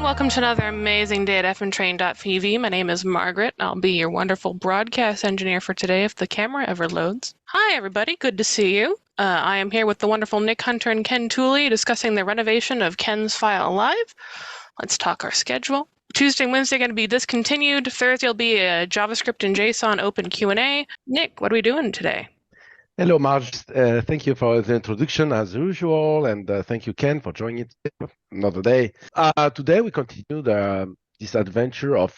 welcome to another amazing day at fntrain.tv. My name is Margaret. I'll be your wonderful broadcast engineer for today if the camera ever loads. Hi, everybody. Good to see you. I am here with the wonderful Nick Hunter and Ken Tooley discussing the renovation of Ken's File Live. Let's talk our schedule. Tuesday and Wednesday are going to be discontinued. Thursday will be a JavaScript and JSON open Q&A. Nick, what are we doing today? Hello, Marge. Thank you for the introduction as usual, and thank you, Ken, for joining it another day. Today we continue this adventure of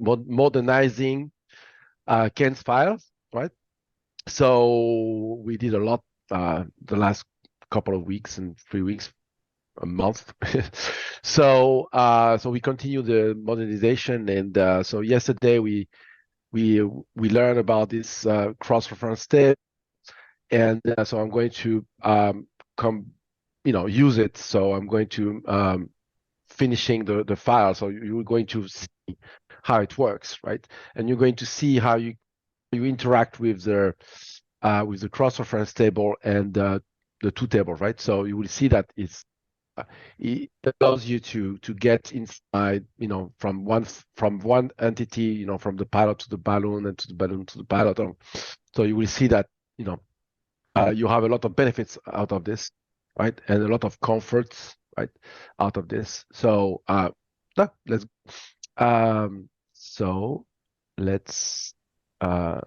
modernizing Ken's files, right? So we did a lot the last couple of weeks and 3 weeks, a month. So we continue the modernization, and so yesterday we learned about this cross-reference table. And so I'm going to use it. So I'm going to finishing the file. So you're going to see how it works, right? And you're going to see how you interact with the cross-reference table and the two tables, right? So you will see that it allows you to get inside, from one entity, from the pilot to the balloon and to the balloon to the pilot. So you will see that, you have a lot of benefits out of this, right? And a lot of comforts, right, out of this. So let's do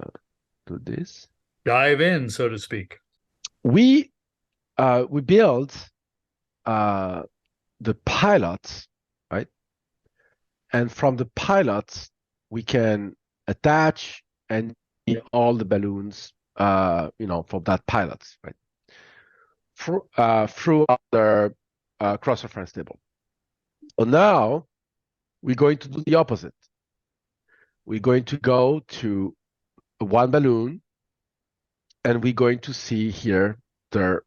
this. Dive in, so to speak. We build the pilots, right? And from the pilots, we can attach and all the balloons from that pilot, right? Through our cross-reference table. So now we're going to do the opposite. We're going to go to one balloon, and we're going to see here the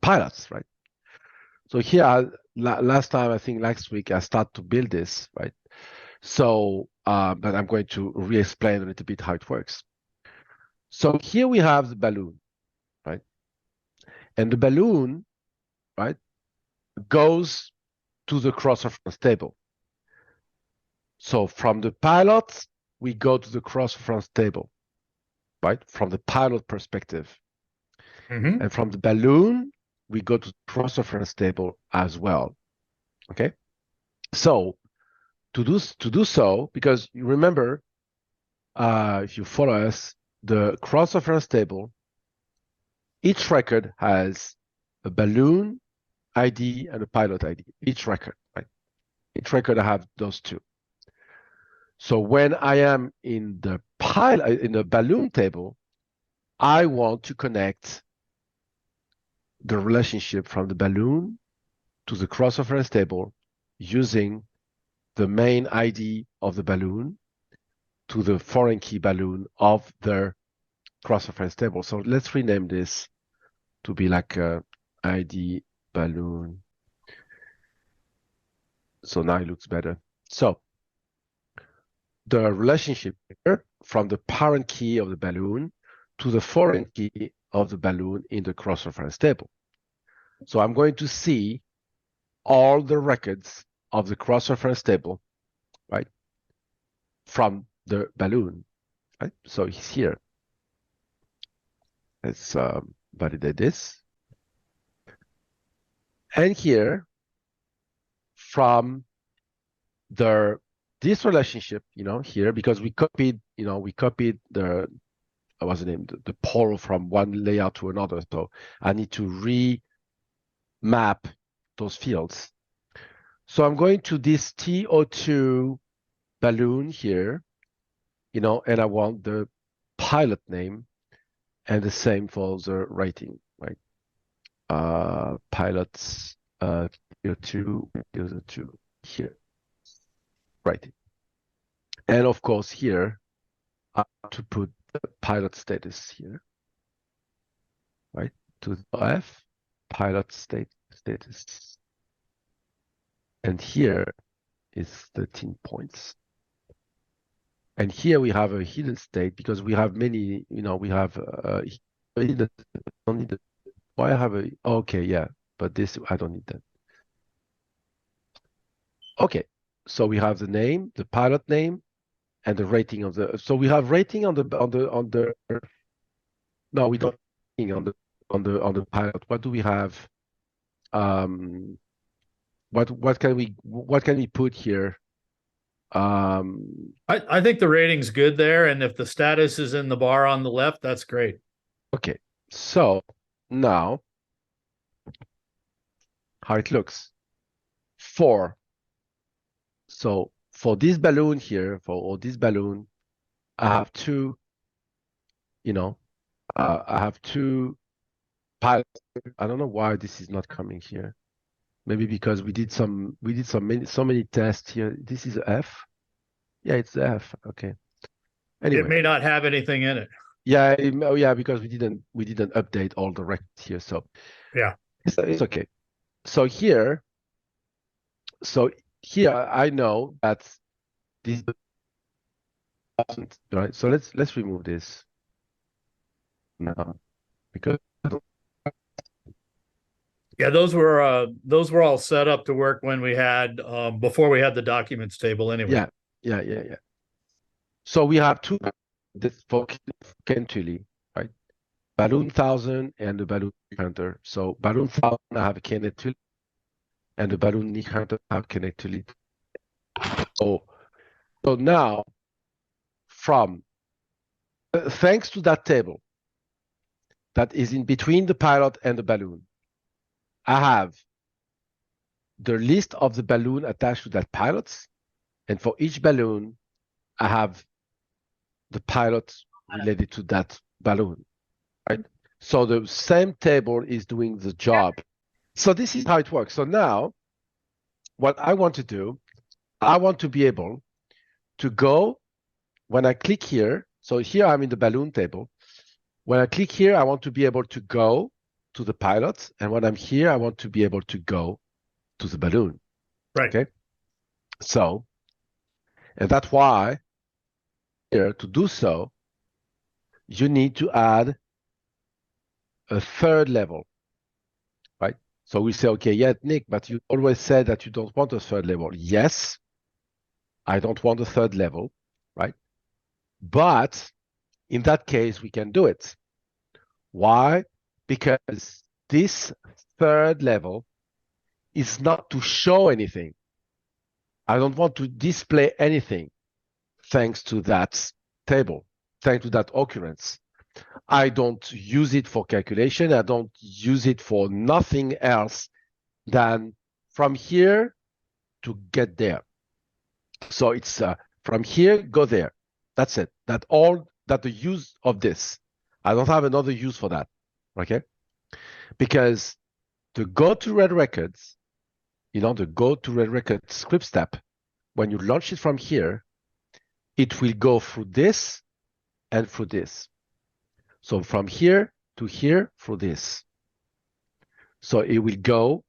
pilots, right? So here, last time, I think last week, I started to build this, right? So, but I'm going to re-explain a little bit how it works. So here we have the balloon, right? And the balloon, right, goes to the cross-reference table. So from the pilot, we go to the cross-reference table, right? From the pilot perspective. Mm-hmm. And from the balloon, we go to the cross-reference table as well, okay? So to do so, because you remember, if you follow us, the cross-reference table, each record has a balloon ID and a pilot ID, each record, right? Each record I have those two. So when I am in the balloon table, I want to connect the relationship from the balloon to the cross-reference table using the main ID of the balloon to the foreign key balloon of the cross-reference table. So let's rename this to be like a ID balloon. So now it looks better. So the relationship here from the parent key of the balloon to the foreign key of the balloon in the cross-reference table. So I'm going to see all the records of the cross-reference table, right, from the balloon, right? So it's here. Let's validate this. And here, from this relationship, here, because we copied the what's the name, the pole from one layout to another. So I need to remap those fields. So I'm going to this TO2 balloon here, and I want the pilot name, and the same for the rating, right? Pilots TO2 here, right? And of course here, I have to put the pilot status here, right? To the F, pilot status. And here is 13 points. And here we have a hidden state because we have many, we have only the, why I have okay, yeah, but this, I don't need that. Okay, so we have the name, the pilot name, and the rating of the. So we have rating on the. No, we don't on the pilot. What do we have? What can we put here? I think the rating's good there, and if the status is in the bar on the left, that's great. Okay, so now how it looks. So for this balloon here, for this balloon, I have two, I have two pilots. I don't know why this is not coming here. Maybe because we did so many tests here. This is F. Yeah, it's the F. Okay. Anyway. It may not have anything in it. Yeah, yeah, because we didn't update all the records here. So yeah, it's okay. So here I know that this right. So let's remove this now because yeah, those were all set up to work when we had before we had the documents table anyway. Yeah. So we have two this for Kentucky, right? Balloon 1000 and the balloon hunter. So balloon 1000 I have a Keynote and the balloon hunter I have Keynote. So now from thanks to that table that is in between the pilot and the balloon, I have the list of the balloon attached to that pilot, and for each balloon, I have the pilot related to that balloon, right? So the same table is doing the job. So this is how it works. So now, what I want to do, I want to be able to go, when I click here, so here I'm in the balloon table. When I click here, I want to be able to go to the pilot. And when I'm here, I want to be able to go to the balloon. Right. Okay. So, and that's why here to do so, you need to add a third level, right? So we say, okay, yeah, Nick, but you always said that you don't want a third level. Yes, I don't want a third level, right? But in that case, we can do it. Why? Because this third level is not to show anything. I don't want to display anything thanks to that table, thanks to that occurrence. I don't use it for calculation. I don't use it for nothing else than from here to get there. So it's from here, go there. That's it. That the use of this. I don't have another use for that. Okay? Because the go to red records, the go to red record script step, when you launch it from here, it will go through this and through this. So from here to here through this. So it will go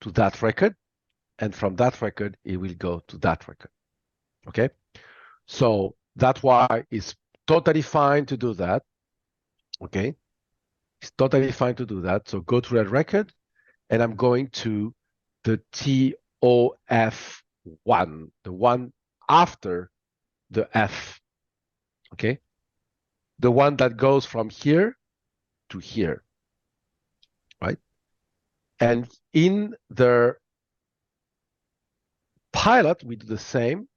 to that record, and from that record, it will go to that record. Okay? So that's why it's totally fine to do that. Okay? It's totally fine to do that. So go to that record, and I'm going to the TOF1, the one after the F. Okay? The one that goes from here to here. Right? And in the pilot, we do the same.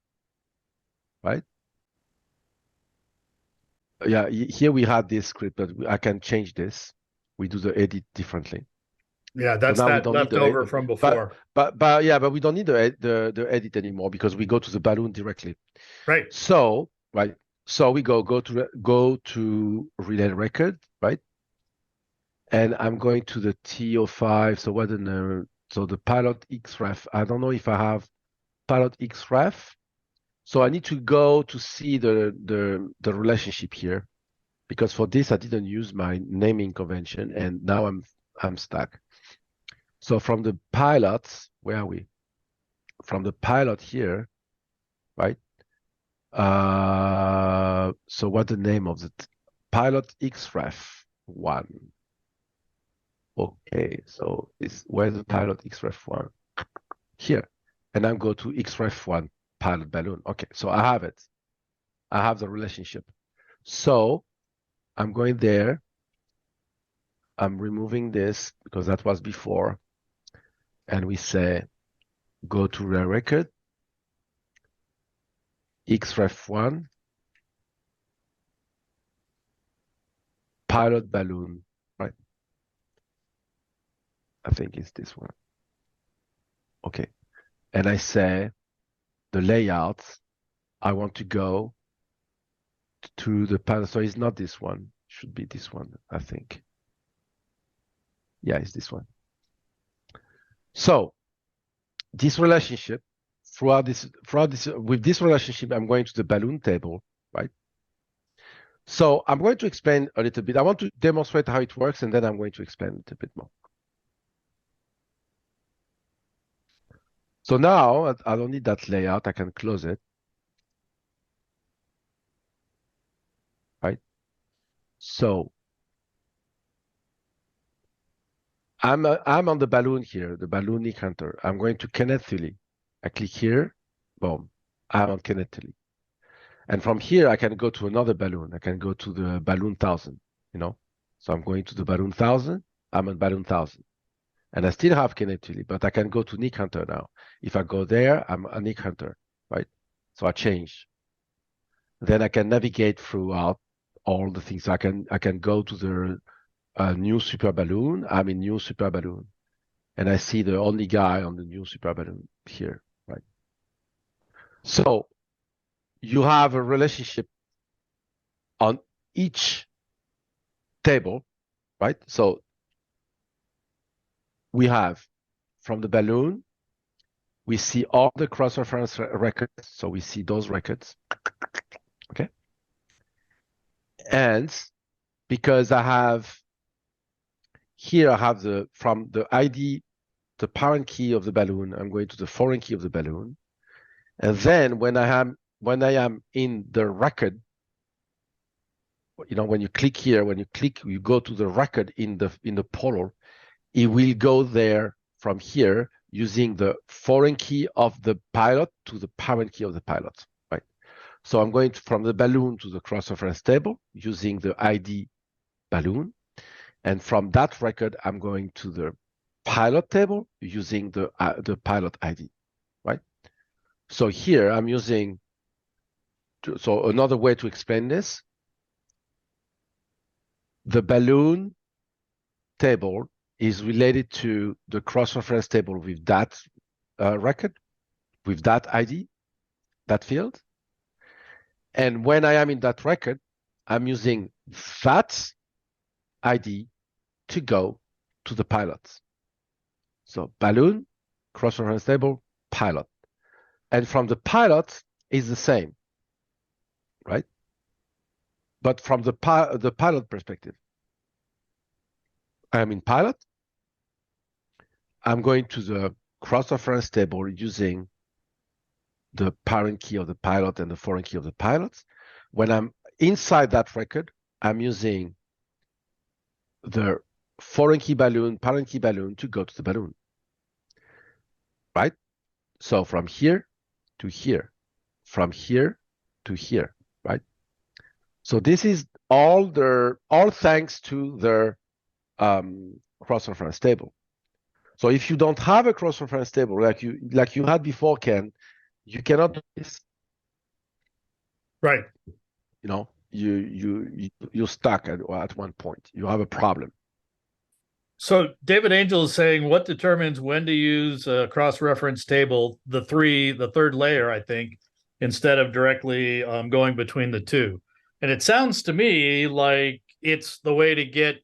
Right? Yeah, here we had this script, but I can change this. We do the edit differently. Yeah, that's so that leftover from before. But we don't need the edit anymore because we go to the balloon directly. Right. So we go to relay record, right? And I'm going to the TO5. So so the pilot xref. I don't know if I have pilot xref. So I need to go to see the relationship here, because for this I didn't use my naming convention, and now I'm stuck. So from the pilot, where are we? From the pilot here, right? So what's the name of the pilot xref1? Okay, so where's the pilot xref1? Here. and I'm go to xref1 pilot balloon. Okay, so I have it. I have the relationship. So I'm going there. I'm removing this because that was before. And we say, go to the record, xref1, pilot balloon, right? I think it's this one. Okay. And I say, the layout, I want to go to the pilot. So it's not this one. It should be this one, I think. Yeah, it's this one. So this relationship, with this relationship, I'm going to the balloon table, right? So I'm going to explain a little bit. I want to demonstrate how it works, and then I'm going to explain a little bit more. So now I don't need that layout. I can close it, right? So I'm on the balloon here, the balloon hunter. I'm going to Connect. I click here, boom, I'm on Connect. And from here, I can go to another balloon. I can go to the balloon 1000, you know? So I'm going to the balloon 1000, I'm on balloon 1000. And I still have connectivity, but I can go to Nick Hunter now. If I go there, I'm a Nick Hunter, right? So I change. Then I can navigate throughout all the things. So I can go to the new super balloon. I'm in new super balloon. And I see the only guy on the new super balloon here, right? So you have a relationship on each table, right? So we have from the balloon, we see all the cross-reference records. So we see those records, okay? And because I have here, I have from the ID, the parent key of the balloon, I'm going to the foreign key of the balloon. And then when I am in the record, you know, when you click here, you go to the record in the portal, it will go there from here using the foreign key of the pilot to the parent key of the pilot, right? So I'm going from the balloon to the cross-reference table using the ID balloon. And from that record, I'm going to the pilot table using the pilot ID, right? So here I'm using, so another way to explain this, the balloon table is related to the cross-reference table with that record, with that ID, that field. And when I am in that record, I'm using that ID to go to the pilot. So balloon, cross-reference table, pilot. And from the pilot is the same, right? But from the pilot perspective, I am in pilot. I'm going to the cross-reference table using the parent key of the pilot and the foreign key of the pilot. When I'm inside that record, I'm using the foreign key balloon, parent key balloon to go to the balloon, right? So from here to here, from here to here, right? So this is all thanks to their cross-reference table. So if you don't have a cross-reference table like you had before, Ken, you cannot do this. Right. You know, you're stuck at one point. You have a problem. So David Angel is saying, what determines when to use a cross-reference table, the third layer, I think, instead of directly going between the two? And it sounds to me like it's the way to get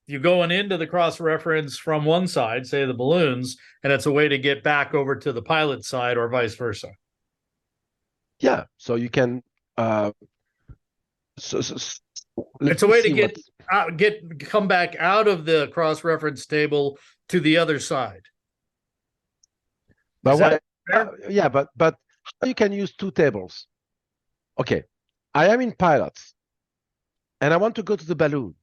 you going into the cross-reference from one side, say the balloons, and it's a way to get back over to the pilot side or vice versa. Yeah, so you can. It's a way to come back out of the cross-reference table to the other side. But yeah, but you can use two tables. Okay, I am in pilots, and I want to go to the balloon.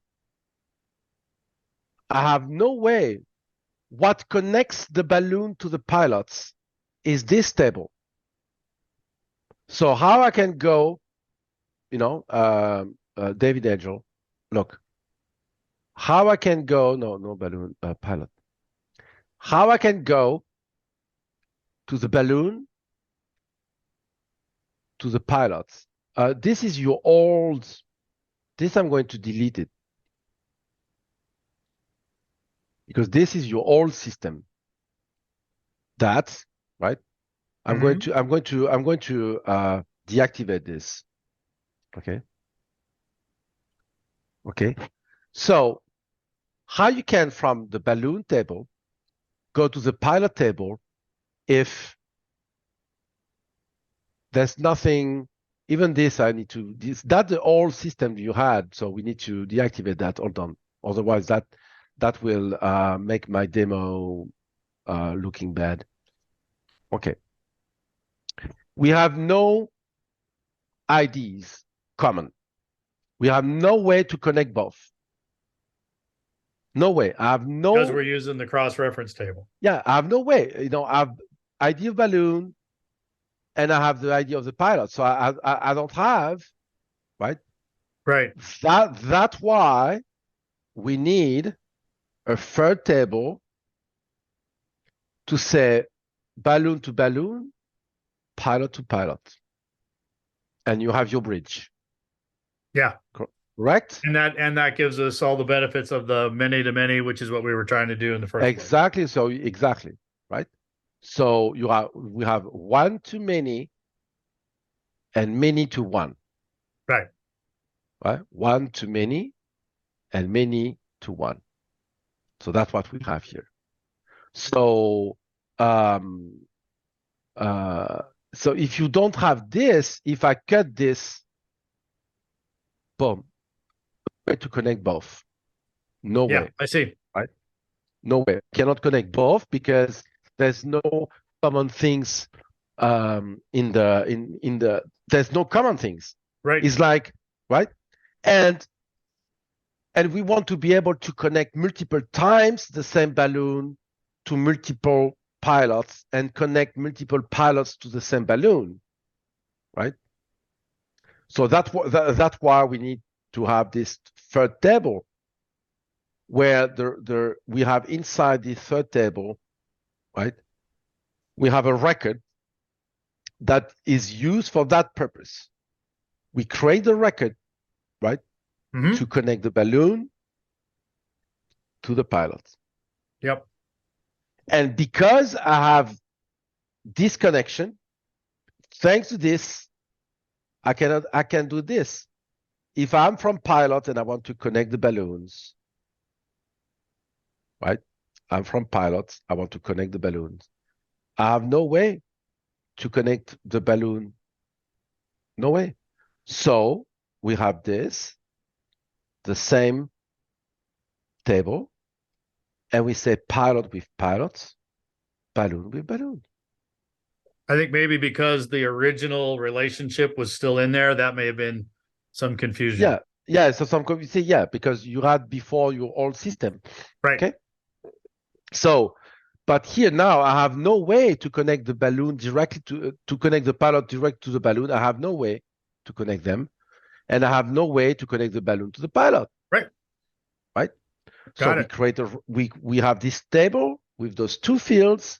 I have no way. What connects the balloon to the pilots is this table. So how I can go, David Angel, look, how I can go, no balloon, pilot. How I can go to the balloon, to the pilots. This is your old, this I'm going to delete it. Because this is your old system. That's right. I'm going to deactivate this. Okay. Okay. So how you can from the balloon table go to the pilot table if there's nothing, even this I need to, that's the old system you had. So we need to deactivate that. Hold on. Otherwise that will make my demo looking bad. Okay. We have no IDs common. We have no way to connect both. No way. I have no. Because we're using the cross-reference table. Yeah, I have no way. I have ID of balloon, and I have the ID of the pilot. So I don't have, right? Right. That's why we need a third table to say balloon to balloon, pilot to pilot, and you have your bridge. Yeah. Correct? And that gives us all the benefits of the many to many, which is what we were trying to do in the first exactly place. So exactly right. So we have one to many and many to one. Right. One to many and many to one. So that's what we have here. So so if you don't have this, if I cut this, boom, way to connect both. No way. I see. Right? No way. Cannot connect both because there's no common things in the there's no common things. Right. It's like, right? And we want to be able to connect multiple times the same balloon to multiple pilots and connect multiple pilots to the same balloon, right? So that's why we need to have this third table where we have inside the third table, right? We have a record that is used for that purpose. We create the record, right? Mm-hmm. To connect the balloon to the pilot. Yep. And because I have this connection, thanks to this, I can do this. If I'm from pilot and I want to connect the balloons, right? I'm from pilot, I want to connect the balloons. I have no way to connect the balloon. No way. So we have this, the same table, and we say pilot with pilot, balloon with balloon. I think maybe because the original relationship was still in there, that may have been some confusion. Yeah. So some confusion, yeah, because you had before your old system. Right. Okay. So, but here now I have no way to connect the balloon directly to connect the pilot direct to the balloon. I have no way to connect them, and I have no way to connect the balloon to the pilot. Right. Right. Got so it. we have this table with those two fields.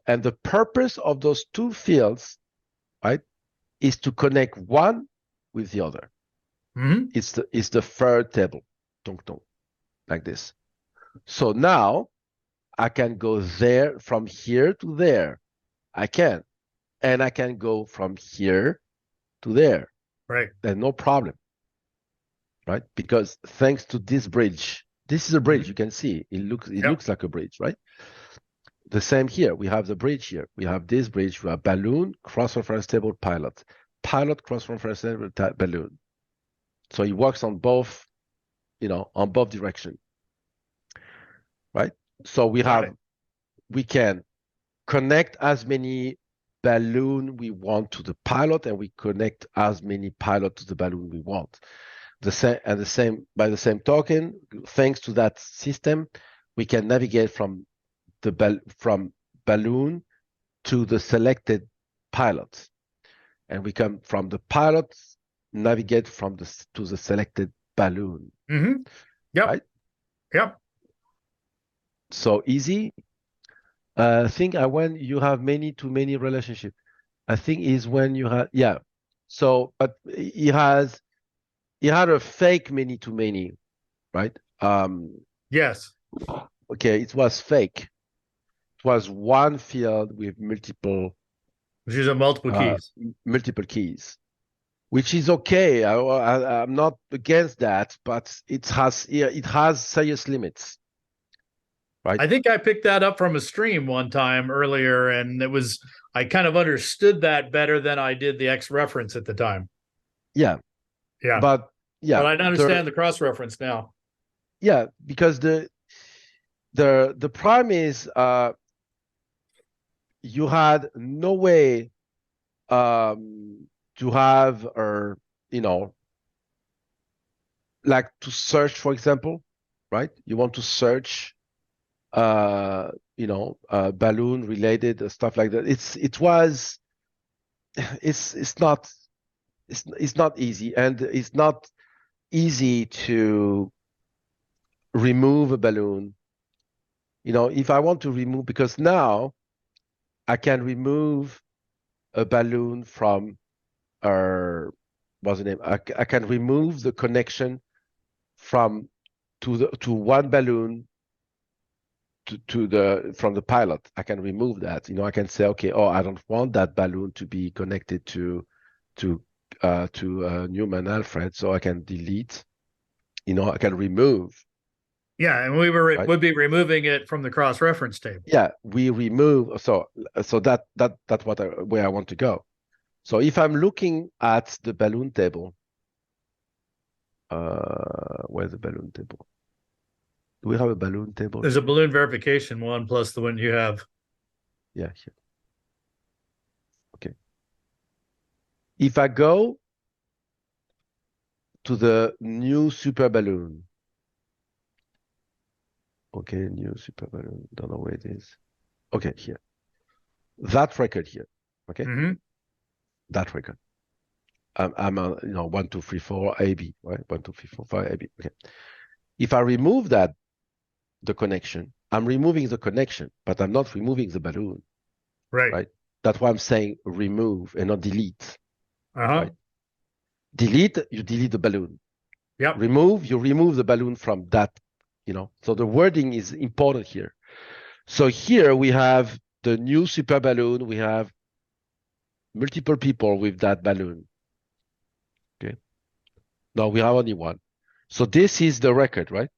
And the purpose of those two fields, right, is to connect one with the other. Mm-hmm. It's the third table, like this. So now I can go there from here to there. I can, and I can go from here to there. Right. There's no problem, right? Because thanks to this bridge, this is a bridge. You can see it looks like a bridge, right? The same here. We have the bridge here. We have this bridge. We have balloon, cross-reference table, pilot cross-reference table, balloon. So it works on both, on both directions, right? So we can connect as many balloon we want to the pilot, and we connect as many pilot to the balloon we want. By the same token, thanks to that system, we can navigate from balloon to the selected pilot. And we come from the pilot, navigate from to the selected balloon. Mm-hmm. Yep. Right? Yep. So easy. I think when you have many-to-many relationship, I think is when you have, yeah. So, but he had a fake many-to-many, right? Yes. Okay, it was fake. It was one field with multiple Which is a multiple keys. multiple keys, which is okay. I'm not against that, but it has serious limits, right? I think I picked that up from a stream one time earlier, and I kind of understood that better than I did the X reference at the time. Yeah. Yeah. But yeah. But I understand the cross reference now. Yeah, because the prime is you had no way to have or like to search, for example, right? You want to search balloon related stuff like that. It's not easy, and it's not easy to remove a balloon. If I want to remove, because now I can remove a balloon from what's the name? I can remove the connection from to one balloon from the pilot. I can remove that. I can say, okay, I don't want that balloon to be connected to Newman Alfred, so I can delete. I can remove. Yeah, and would be removing it from the cross reference table. Yeah, we remove. So that's where I want to go. So if I'm looking at the balloon table, where's the balloon table? Do we have a balloon table? There's a balloon verification one plus the one you have. Yeah, here. Okay. If I go to the new super balloon, okay, new super balloon, don't know where it is. Okay, here. That record here, okay? Mm-hmm. That record. I'm on, 1, 2, 3, 4, AB, right? 1, 2, 3, 4, 5, AB. Okay. If I remove the connection, I'm removing the connection, but I'm not removing the balloon. Right. That's why I'm saying remove and not delete. Right? Delete, you delete the balloon. Yep. Remove, you remove the balloon from that, So the wording is important here. So here we have the new super balloon. We have multiple people with that balloon. Okay. Now we have only one. So this is the record, right?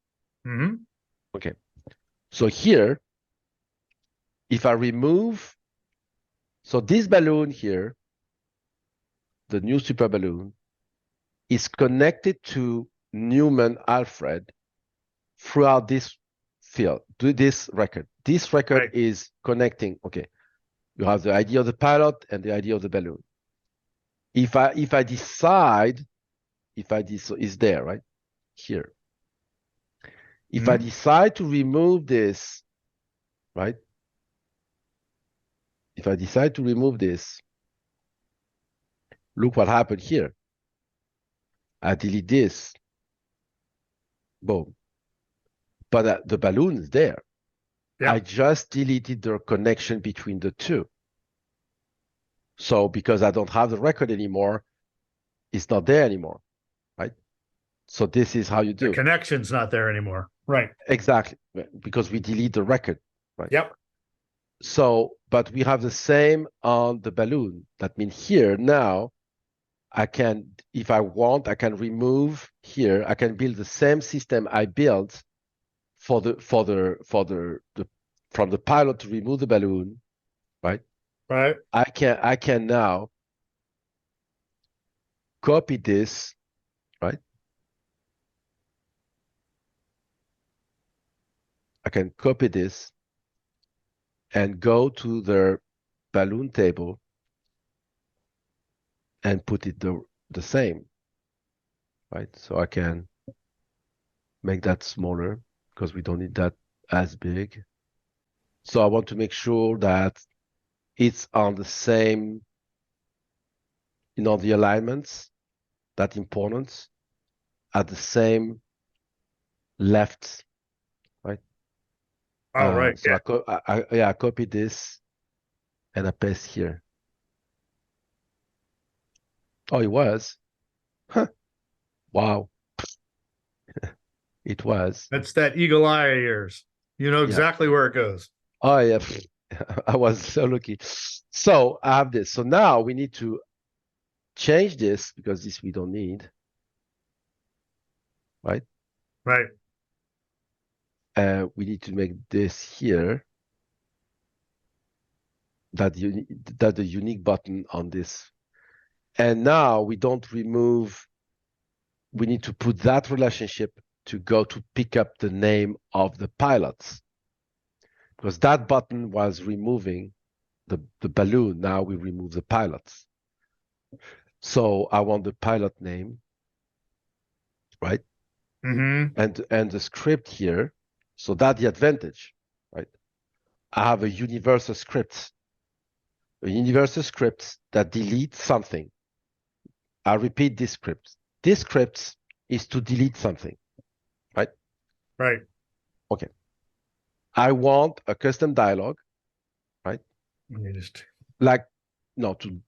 Mm-hmm. Okay. So here, if I remove, so this balloon here, the new super balloon, is connected to Newman Alfred throughout this field, this record. This record is connecting. Okay, you have the ID of the pilot and the ID of the balloon. If I decide, is there, right? Here. If I decide to remove this, right? If I decide to remove this, look what happened here. I delete this. Boom. But the balloon is there. Yeah. I just deleted the connection between the two. So because I don't have the record anymore, it's not there anymore, right? So this is how you do. The connection's not there anymore. Right. Exactly. Because we delete the record, right? Yep. So, but we have the same on the balloon. That means here now, I can, if I want, I can remove here. I can build the same system I built from the pilot to remove the balloon, right? Right. I can now copy this, right? I can copy this and go to the balloon table and put it the same, right? So I can make that smaller because we don't need that as big. So I want to make sure that it's on the same, the alignments, that important, at the same left, right? Oh, right. So Yeah. I copy this and I paste here. Oh, it was? Huh. Wow. It was. That's that eagle eye of yours. You know exactly where it goes. Oh, yeah. I was so lucky. So I have this. So now we need to change this because this we don't need, right? Right. We need to make this here that the unique button on this. And now we don't remove, we need to put that relationship to go to pick up the name of the pilots. Because that button was removing the balloon. Now we remove the pilots. So I want the pilot name, right? Mm-hmm. And the script here. So that's the advantage, right? I have a universal script that deletes something. I repeat this script. This script is to delete something, right? Right. Okay. I want a custom dialog, right? You just Like, no, to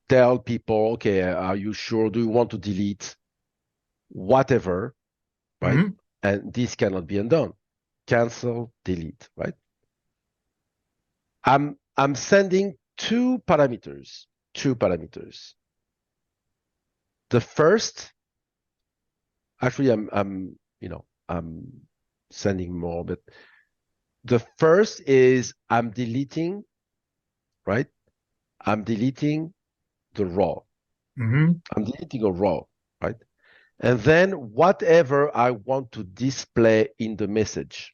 tell people, okay, are you sure? Do you want to delete whatever, right? Mhm. And this cannot be undone. Cancel, delete, right? I'm sending two parameters. The first, actually, I'm sending more, but the first is I'm deleting, right? I'm deleting the raw. Mhm. I'm deleting a raw, right? And then whatever I want to display in the message,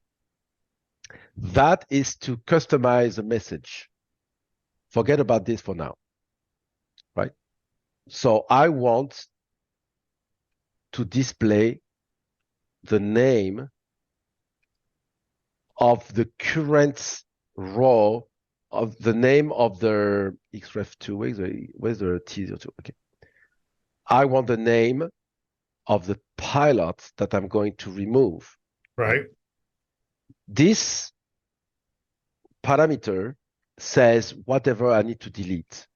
that is to customize the message. Forget about this for now, right? So I want to display the name of the current raw of the name of the xref2. Where's the T02? Okay. I want the name of the pilot that I'm going to remove. Right. This parameter says whatever I need to delete.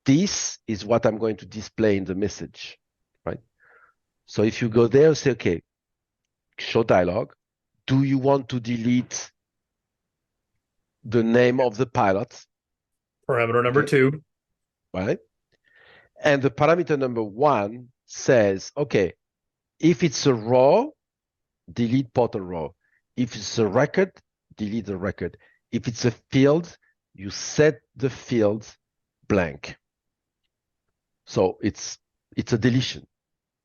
This is what I'm going to display in the message, right? So if you go there, say, okay, show dialog. Do you want to delete the name of the pilot? Parameter number Okay. 2. Right? And the parameter number 1 says, okay, if it's a raw, delete portal raw. If it's a record, delete the record. If it's a field, you set the field blank. So it's a deletion.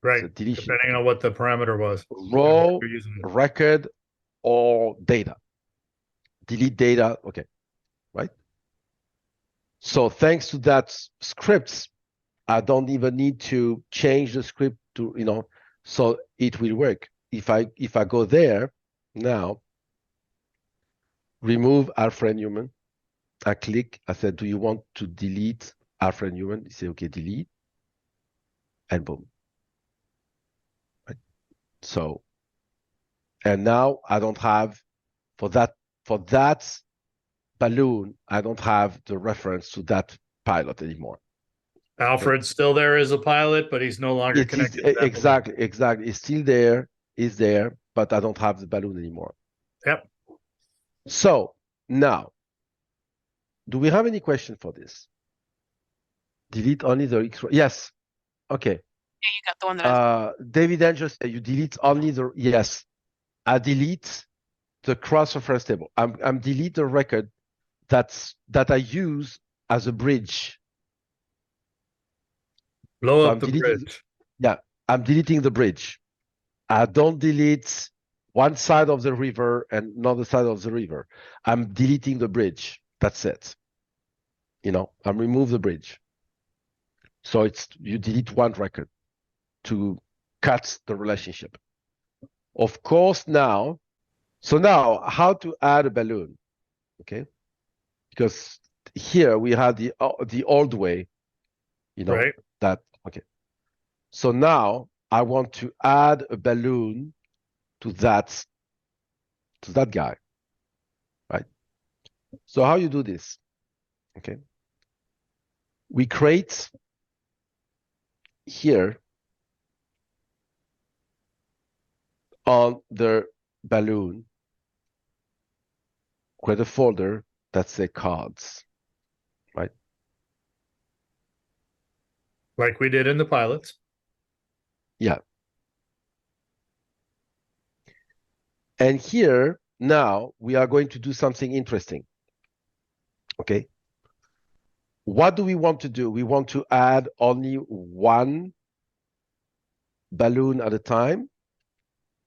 Right. It's a deletion. Depending on what the parameter was. Raw, record, or data. Delete data. Okay. Right? So thanks to that script, I don't even need to change the script to, so it will work. If I go there now, remove Alfred Newman, I click, I said, do you want to delete Alfred Newman? You say, okay, delete, and boom. Right? So, and now I don't have, for that balloon, I don't have the reference to that pilot anymore. Alfred's still there as a pilot, but he's no longer connected to that exactly. It's still there, but I don't have the balloon anymore. Yep. So now, do we have any question for this? Delete only the X. Yes. Okay. Yeah, you got the one that David Andrews, you delete only the. Yes, I delete the cross-reference table. I'm delete the record that I use as a bridge. Blow So up the bridge. Yeah, I'm deleting the bridge. I don't delete one side of the river and another side of the river. I'm deleting the bridge. That's it. I'm remove the bridge. So you delete one record to cut the relationship. Of course, now how to add a balloon? okay? Because here we had the old way, Right. that, okay. So now I want to add a balloon to that guy, right? So how you do this, okay? We create here on the balloon, create a folder that says cards, right? Like we did in the pilots. Yeah. And here, now, we are going to do something interesting, okay? What do we want to do? We want to add only one balloon at a time,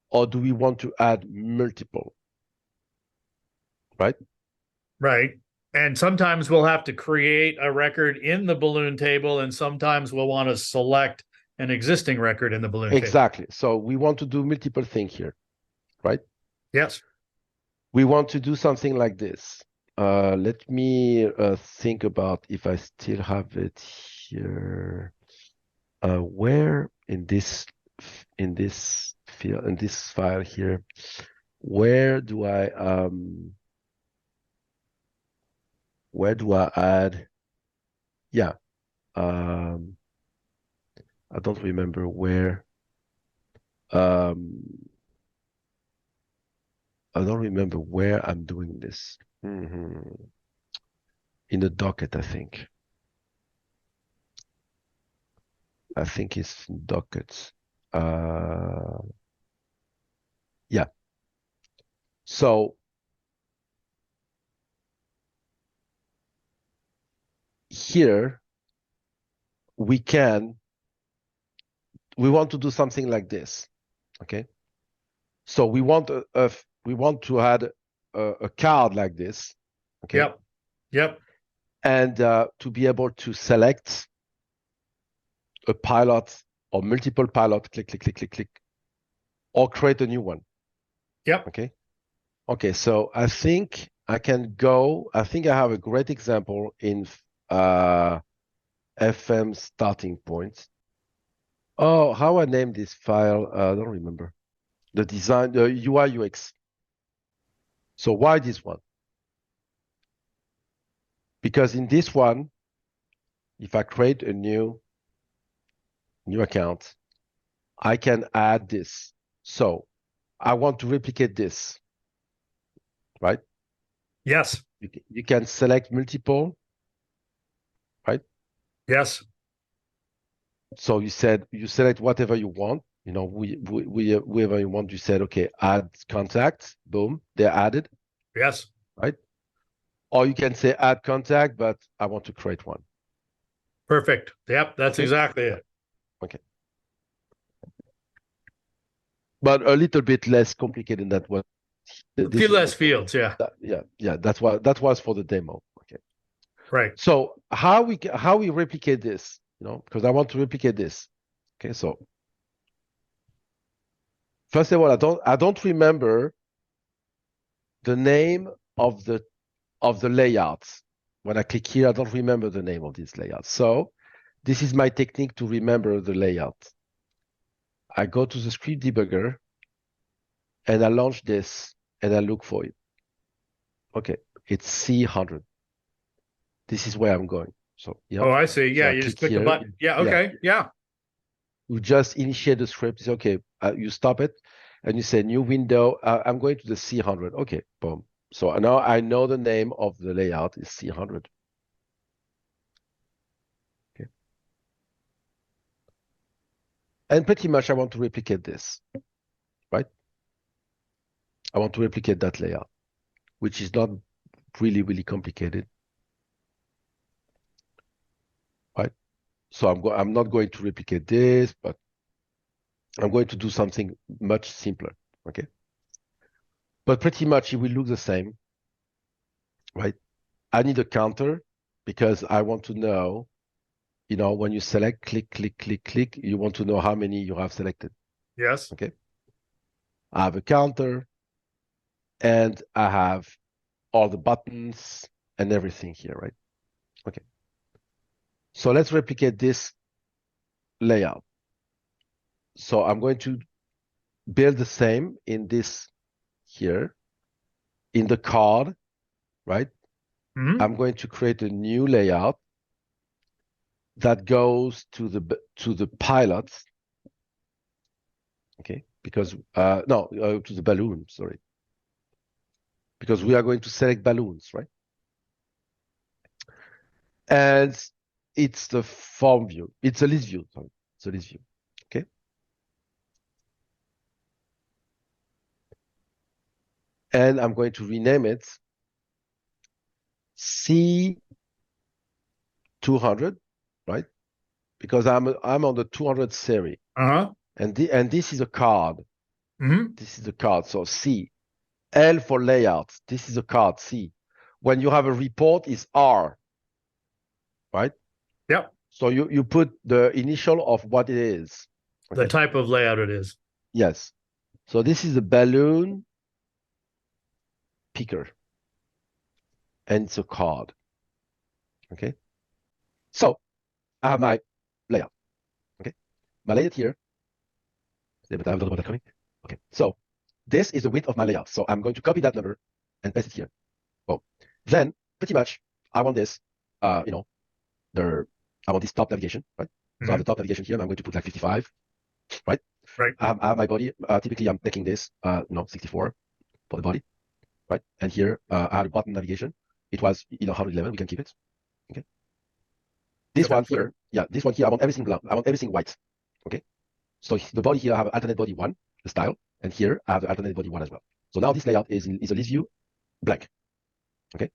or do we want to add multiple, right? Right. And sometimes we'll have to create a record in the balloon table, and sometimes we'll want to select an existing record in the balloon table. Exactly. So we want to do multiple things here, right? Yes. We want to do something like this. Let me think about if I still have it here. Where in this field, in this file here, where do I add? Yeah, I don't remember where. I don't remember where I'm doing this. In the docket, I think. I think it's dockets. Yeah. So here we want to do something like this. Okay. So we want to add a card like this. Okay. Yep. Yep. And to be able to select a pilot or multiple pilot, click, click, click, click, click, or create a new one. Yep. Okay. Okay. So I think I can go. I think I have a great example in FM starting point. Oh, how I named this file? I don't remember. The design, the UI UX. So why this one? Because in this one, if I create a new account, I can add this. So I want to replicate this, right? Yes. You can select multiple, right? Yes. So you select whatever you want. Whoever you want. You said, okay, add contacts. Boom, they're added. Yes. Right? Or you can say add contact, but I want to create one. Perfect. Yep. That's exactly it. Okay. But a little bit less complicated than what. A few less fields. Yeah. Yeah. That was for the demo. Okay. Right. So how we replicate this? Because I want to replicate this. Okay. So first of all, I don't remember the name of the layouts. When I click here, I don't remember the name of this layout. So this is my technique to remember the layout. I go to the script debugger and I launch this and I look for it. Okay, it's C100. This is where I'm going. So yeah. Oh, I see. Yeah, so you just click the button. Yeah. Okay. Yeah. You just initiate the script. It's okay. You stop it and you say new window. I'm going to the C100. Okay, boom. So now I know the name of the layout is C100. Okay. And pretty much I want to replicate this, right? I want to replicate that layout, which is not really, really complicated, right? So I'm not going to replicate this, but I'm going to do something much simpler, okay? But pretty much it will look the same, right? I need a counter because I want to know, when you select, click, click, click, click, you want to know how many you have selected. Yes. Okay. I have a counter and I have all the buttons and everything here, right? Okay. So let's replicate this layout. So I'm going to build the same in this here, in the card, right? I'm going to create a new layout that goes to the pilots. Okay, because to the balloon, sorry. Because we are going to select balloons, right? And it's the form view. It's a list view. Sorry. It's a list view. Okay. And I'm going to rename it C200, right? Because I'm on the 200 series. And this is a card. This is a card. So C. L for layouts. This is a card C. When you have a report, is R. Right? Yep. So you put the initial of what it is. Okay. The type of layout it is. Yes. So this is a balloon picker. And it's a card. Okay. So I have my layout. Okay. My layout here. But I don't know what that's coming. Okay. So this is the width of my layout. So I'm going to copy that number and paste it here. Well, then pretty much I want this, I want this top navigation, right? So I have the top navigation here, and I'm going to put like 55, right? Right. I have my body. Typically, I'm taking this, 64 for the body, right? And here I had a button navigation. It was 111. We can keep it. Okay. This one here, this one here, I want everything blank. I want everything white. Okay. So the body here, I have alternate body 1, the style, and here I have the alternate body 1 as well. So now this layout is a list view blank. Okay.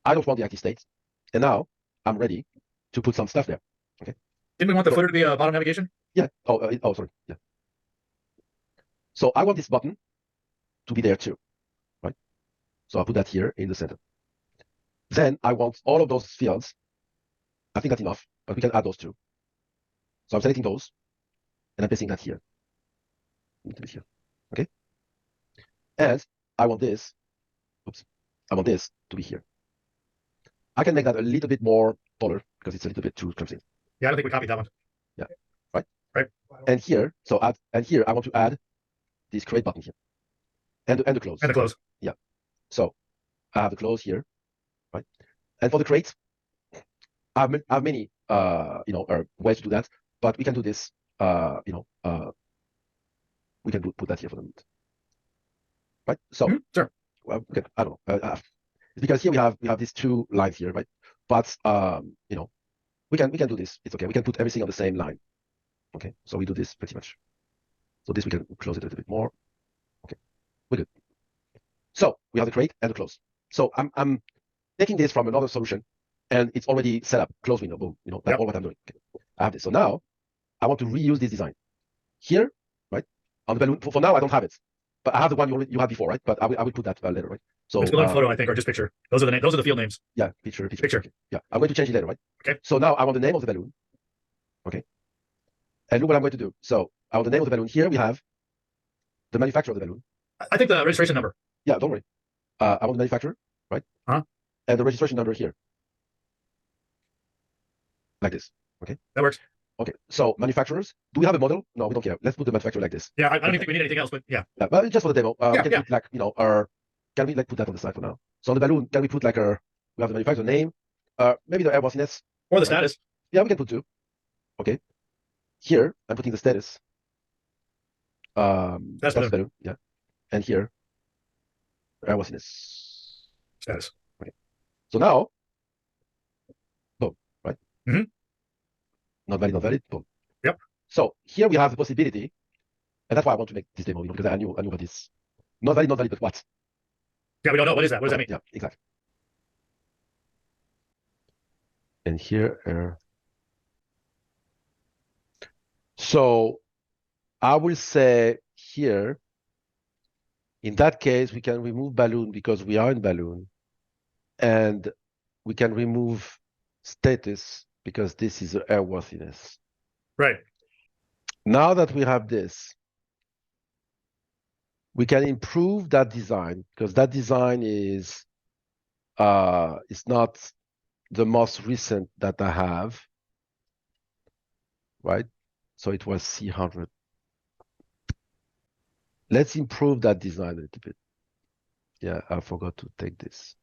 I don't want the active state, and now I'm ready to put some stuff there. Okay. Didn't we want the footer to be a bottom navigation? Yeah. Sorry. Yeah. So I want this button to be there too, right? So I'll put that here in the center. Then I want all of those fields. I think that's enough, but we can add those too. So I'm selecting those, and I'm pasting that here. Here. Okay. And I want this. Oops. I want this to be here. I can make that a little bit more taller because it's a little bit too clumsy. Yeah, I don't think we copied that one. Yeah. Right. Right. And here, here I want to add this create button here, and the close. And the close. Yeah. So I have the close here, right? And for the create, I have many ways to do that, but we can do this. We can put that here for the moment. Right. So sure. Well, okay, I don't know. It's because here we have these two lines here, right? But we can do this. It's okay. We can put everything on the same line. Okay. So we do this pretty much. So this we can close it a little bit more. Okay. We're good. So we have the create and the close. So I'm taking this from another solution, and it's already set up. Close window. Boom. That's all what I'm doing. Okay. I have this. So now I want to reuse this design here, right? On the balloon. For now, I don't have it. But I have the one you had before, right? But I will put that later, right? So it's balloon photo, I think, or just picture. Those are the field names. Yeah, picture. Okay. Yeah, I'm going to change it later, right? Okay. So now I want the name of the balloon. Okay. And look what I'm going to do. So I want the name of the balloon. Here we have the manufacturer of the balloon. I think the registration number. Yeah, don't worry. I want the manufacturer, right? And the registration number here. Like this. Okay. That works. Okay. So manufacturers, do we have a model? No, we don't care. Let's put the manufacturer like this. Yeah, I don't think we need anything else, but yeah. Yeah, but just for the demo, we can put like, can we like put that on the side for now? So on the balloon, can we put like we have the manufacturer name, maybe the airworthiness. Or the status. Yeah, we can put 2. Okay. Here, I'm putting the status. That's balloon. Yeah. And here, airworthiness. Status. Okay. So now, boom, right? Not valid, boom. Yep. So here we have the possibility, and that's why I want to make this demo, because I knew what this. Not valid, but what? Yeah, we don't know. What is that? What does that mean? Yeah, exactly. And here, so I will say here, in that case, we can remove balloon because we are in balloon, and we can remove status because this is airworthiness. Right. Now that we have this, we can improve that design because that design is it's not the most recent that I have, right? So it was C100. Let's improve that design a little bit. Yeah, I forgot to take this.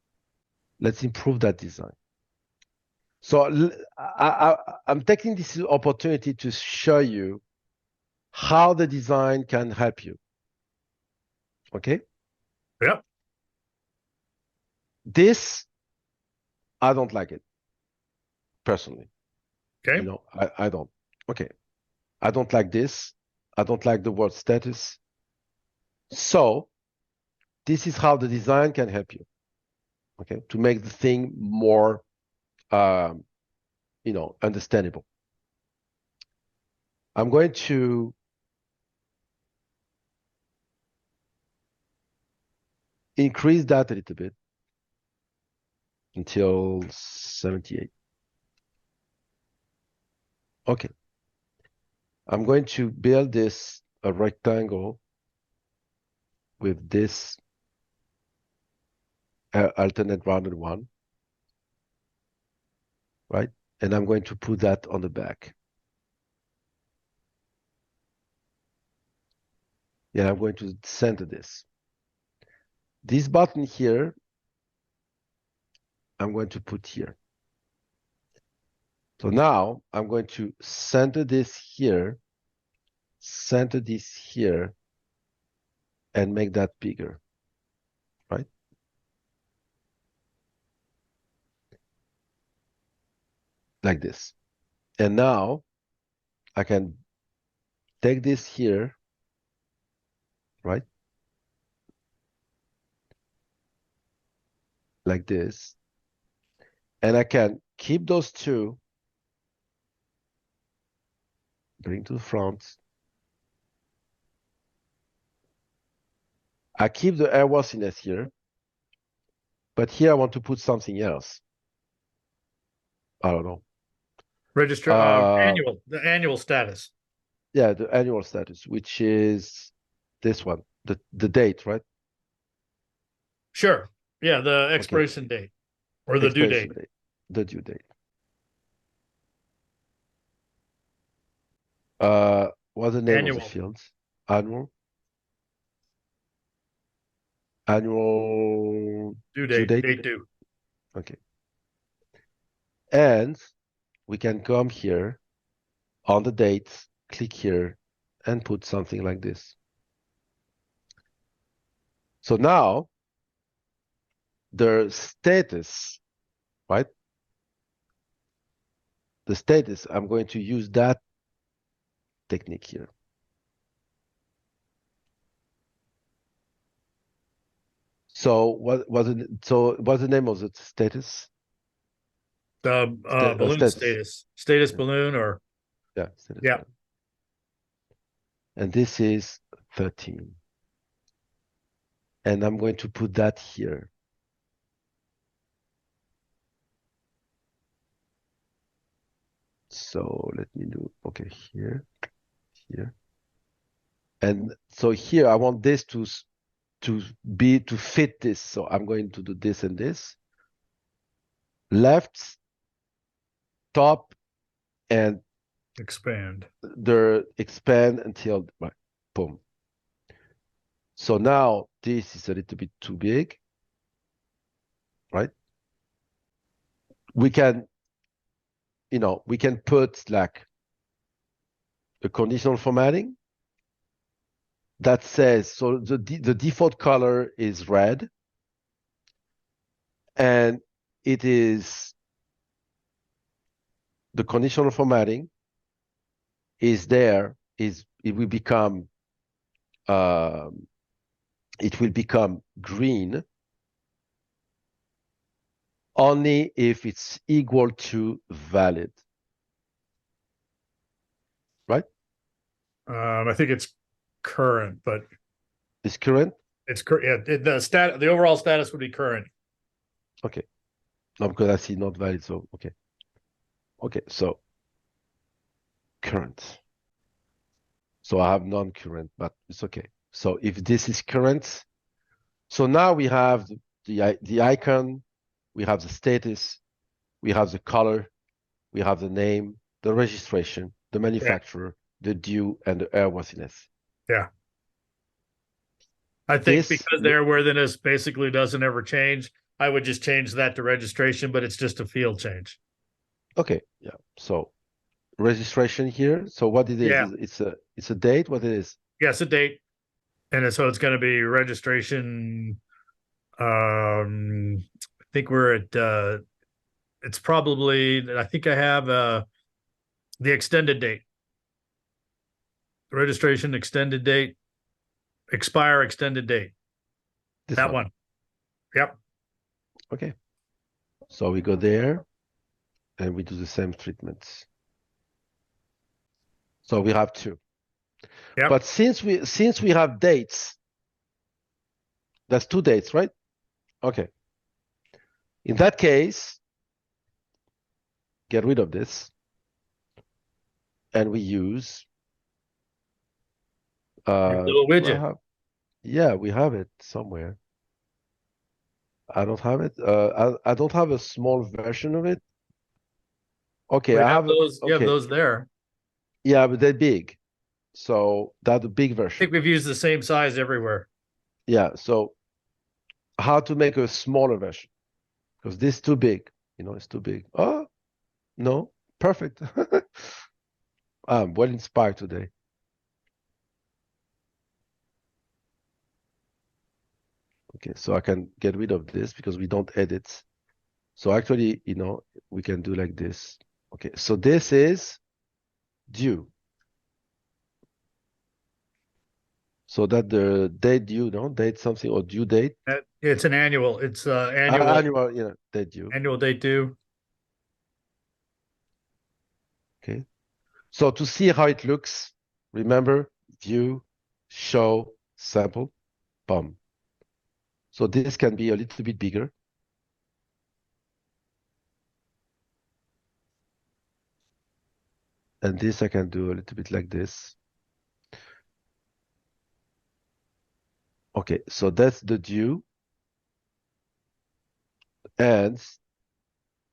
Let's improve that design. So I'm taking this opportunity to show you how the design can help you. Okay? Yep. This, I don't like it, personally. Okay. You know, I don't. Okay. I don't like this. I don't like the word status. So this is how the design can help you, okay, to make the thing more, you know, understandable. I'm going to increase that a little bit until 78. Okay. I'm going to build this a rectangle with this alternate rounded one, right? And I'm going to put that on the back. Yeah, I'm going to center this. This button here, I'm going to put here. So now I'm going to center this here, and make that bigger, right? Like this. And now I can take this here, right? Like this. And I can keep those two, bring to the front. I keep the airworthiness here, but here I want to put something else. I don't know. Register the annual status. Yeah, the annual status, which is this one, the date, right? Sure. Yeah, the expiration date or the due date. The due date. What's the name of the fields? Annual due date. Date due. Okay. And we can come here on the date, click here, and put something like this. So now the status, right? The status, I'm going to use that technique here. So what's the name of the status? Balloon status. Status balloon or yeah. Status yeah. balloon. And this is 13. And I'm going to put that here. So let me do, okay, here. And so here I want this to fit this. So I'm going to do this and this. Left, top, and expand. Expand until, right, boom. So now this is a little bit too big, right? We can, you know, we can put like a conditional formatting that says, so the default color is red, and it is the conditional formatting is there, it will become green only if it's equal to valid, right? I think it's current, but it's current. It's current. Yeah, the overall status would be current. Okay, no, because I see not valid. So okay, so current. So I have non-current, but it's okay. So if this is current, so now we have the icon we have the status, we have the color, we have the name, the registration, the manufacturer, the due, and the airworthiness. Yeah. I think because the airworthiness basically doesn't ever change, I would just change that to registration, but it's just a field change. Okay, yeah. So registration here. So what it is, it's a date, what it is? Yes, a date. And so it's going to be registration. I think we're at it's probably, I think I have the extended date. Registration extended date, expire extended date. That one. Yep. Okay. So we go there and we do the same treatments. So we have two. Yep. But since we have dates, that's two dates, right? Okay. In that case, get rid of this. And we use little widget. Yeah, we have it somewhere. I don't have it. I don't have a small version of it. Okay, I have those. Okay. You have those there. Yeah, but they're big. So that's a big version. I think we've used the same size everywhere. Yeah. So how to make a smaller version? Because this is too big. It's too big. Oh, no. Perfect. I'm well inspired today. Okay, so I can get rid of this because we don't edit. So actually, we can do like this. Okay, so this is due. So that the date due, date something or due date. It's an annual. It's annual. Annual, date due. Annual date due. Okay. So to see how it looks, remember view, show, sample, boom. So this can be a little bit bigger. And this I can do a little bit like this. Okay, so that's the due. And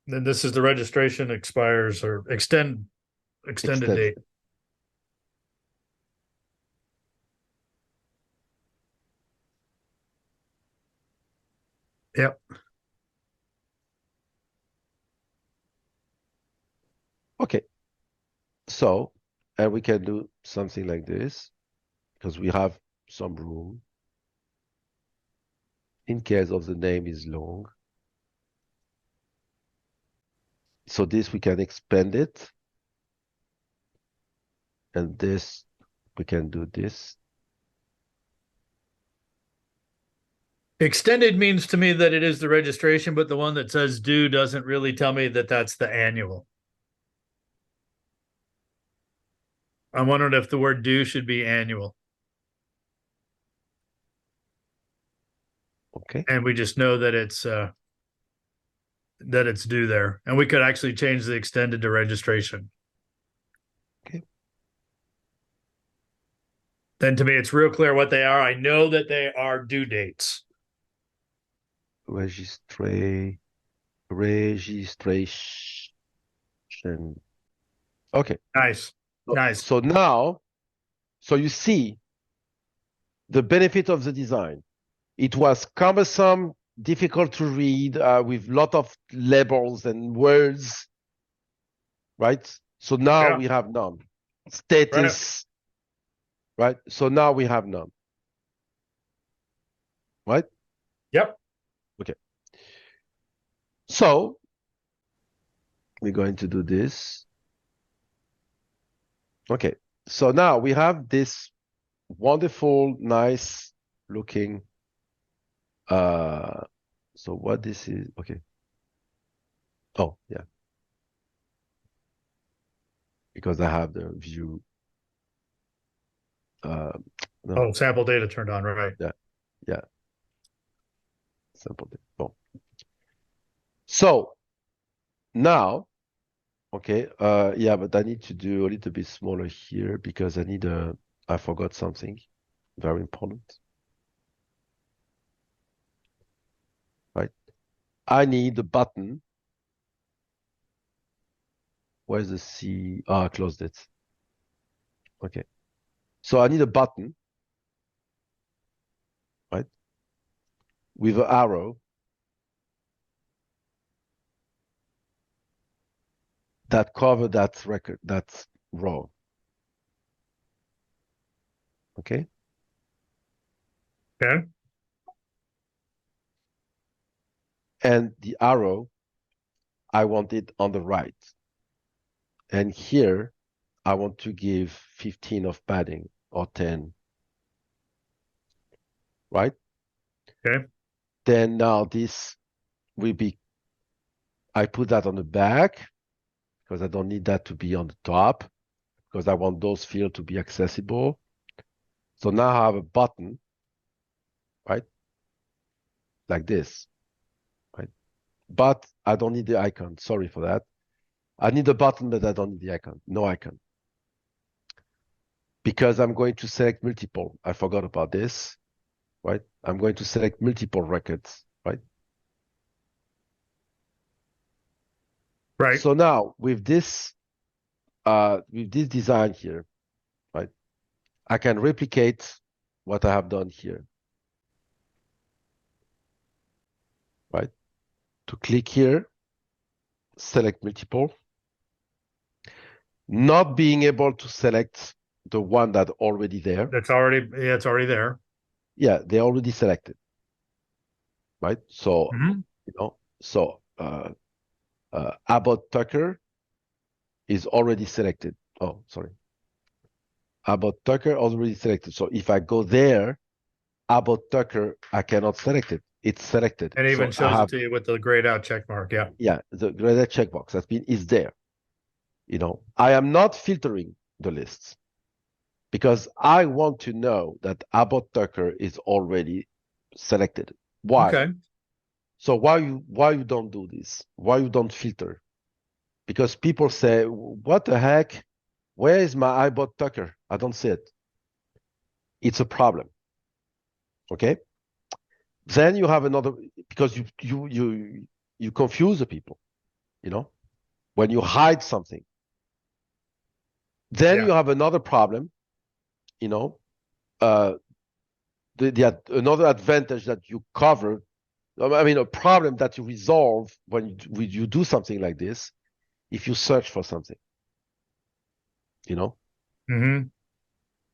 then this is the registration expires or extended date. Yep. Okay. So, and we can do something like this because we have some room in case of the name is long. So this we can expand it. And this, we can do this. Extended means to me that it is the registration, but the one that says due doesn't really tell me that that's the annual. I'm wondering if the word due should be annual. Okay. And we just know that it's due there. And we could actually change the extended to registration. Okay. Then to me, it's real clear what they are. I know that they are due dates. Registration. Okay. Nice. Nice. So now, so you see the benefit of the design. It was cumbersome, difficult to read, with a lot of labels and words, right? So now we have none. Status, right? So now we have none, right? Yep. Okay. So we're going to do this. Okay. So now we have this wonderful, nice looking. So what this is, okay. Oh, yeah. Because I have the view. No. Oh, sample data turned on, right? Yeah. Sample data. Bon. So now, okay, yeah, but I need to do a little bit smaller here because I forgot something very important. Right? I need a button. Where's the C? Oh, I closed it. Okay. So I need a button, right? With an arrow that cover that record, that row. Okay. Okay. And the arrow, I want it on the right. And here, I want to give 15 of padding or 10. Right? Okay. Then now this will be, I put that on the back because I don't need that to be on the top because I want those fields to be accessible. So now I have a button, right? Like this, right? But I don't need the icon. Sorry for that. I need a button, but I don't need the icon. No icon. Because I'm going to select multiple. I forgot about this, right? I'm going to select multiple records, right? Right. So now with this design here, right? I can replicate what I have done here, right? To click here, select multiple, not being able to select the one that already there. That's already, yeah, it's already there. Yeah, they already selected, right? So, Mhm. you know, so Abbott Tucker is already selected. Oh, sorry. Abbott Tucker already selected. So if I go there, Abbott Tucker, I cannot select it. It's selected. And even So I shows it have, to you with the grayed out check mark. Yeah. yeah, the red checkbox has been is there. You know, I am not filtering the lists because I want to know that Abbott Tucker is already selected. Why? Okay. So why you don't do this? Why you don't filter? Because people say, what the heck? Where is my Abbott Tucker? I don't see it. It's a problem. Okay. Then you have another because you confuse the people, you know, when you hide something. Then Yeah. you have another problem, you know, another advantage that you cover. I mean, a problem that you resolve when you do something like this, if you search for something, you know. Mm-hmm.